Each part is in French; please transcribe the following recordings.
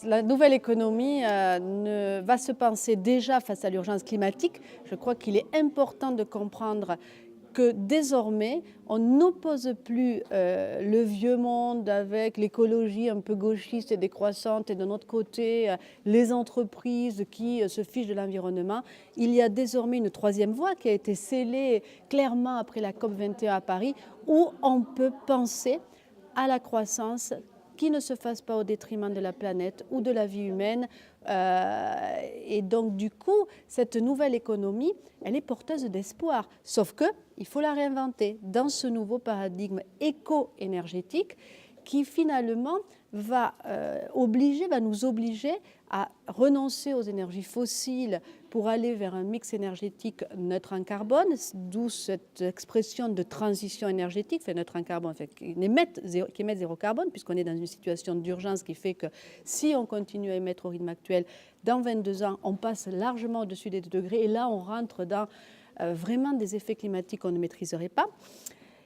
La nouvelle économie va se penser déjà face à l'urgence climatique. Je crois qu'il est important de comprendre que désormais, on n'oppose plus le vieux monde avec l'écologie un peu gauchiste et décroissante et de notre côté, les entreprises qui se fichent de l'environnement. Il y a désormais une troisième voie qui a été scellée clairement après la COP21 à Paris, où on peut penser à la croissance qui ne se fasse pas au détriment de la planète ou de la vie humaine. Et donc, du coup, cette nouvelle économie, elle est porteuse d'espoir. Sauf qu'il faut la réinventer dans ce nouveau paradigme éco-énergétique qui, finalement, va nous obliger à renoncer aux énergies fossiles pour aller vers un mix énergétique neutre en carbone, d'où cette expression de transition énergétique, fait neutre en carbone, fait, qui émettent zéro carbone, puisqu'on est dans une situation d'urgence qui fait que si on continue à émettre au rythme actuel, dans 22 ans, on passe largement au-dessus des 2 degrés, et là, on rentre dans vraiment des effets climatiques qu'on ne maîtriserait pas.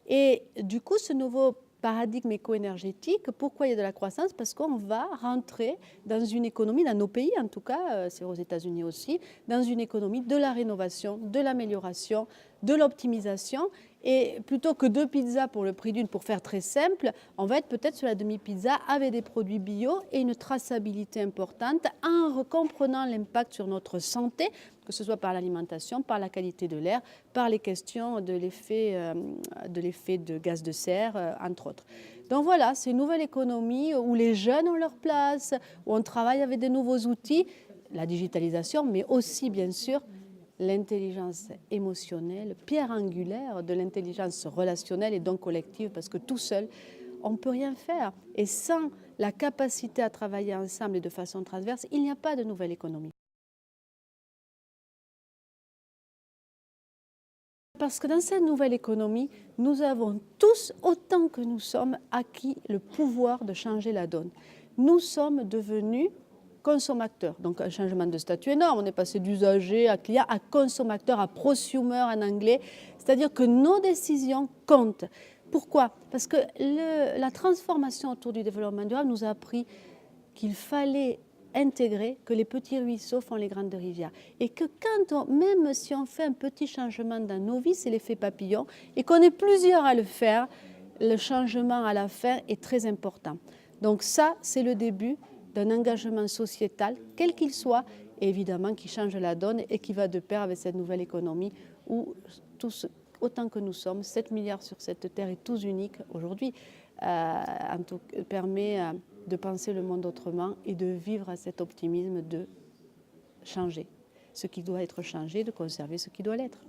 Et du coup, ce nouveau paradigme éco-énergétique, pourquoi il y a de la croissance? Parce qu'on va rentrer dans une économie, dans nos pays en tout cas, c'est aux États-Unis aussi, dans une économie de la rénovation, de l'amélioration, de l'optimisation. Et plutôt que 2 pizzas pour le prix d'une, pour faire très simple, on va être peut-être sur la demi-pizza avec des produits bio et une traçabilité importante en comprenant l'impact sur notre santé, que ce soit par l'alimentation, par la qualité de l'air, par les questions de l'effet de gaz de serre, entre autres. Donc voilà, c'est une nouvelle économie où les jeunes ont leur place, où on travaille avec des nouveaux outils, la digitalisation, mais aussi bien sûr l'intelligence émotionnelle, pierre angulaire de l'intelligence relationnelle et donc collective, parce que tout seul, on ne peut rien faire. Et sans la capacité à travailler ensemble et de façon transverse, il n'y a pas de nouvelle économie. Parce que dans cette nouvelle économie, nous avons tous, autant que nous sommes, acquis le pouvoir de changer la donne. Nous sommes devenus consommateurs, donc un changement de statut énorme. On est passé d'usager à client à consommateur, à prosumer en anglais. C'est-à-dire que nos décisions comptent. Pourquoi? Parce que la transformation autour du développement durable nous a appris qu'il fallait intégrer que les petits ruisseaux font les grandes rivières. Et que même si on fait un petit changement dans nos vies, c'est l'effet papillon, et qu'on est plusieurs à le faire, le changement à la fin est très important. Donc ça, c'est le début d'un engagement sociétal, quel qu'il soit, et évidemment qui change la donne et qui va de pair avec cette nouvelle économie où tous, autant que nous sommes, 7 milliards sur cette terre et tous uniques aujourd'hui, permet de penser le monde autrement et de vivre à cet optimisme de changer ce qui doit être changé, de conserver ce qui doit l'être.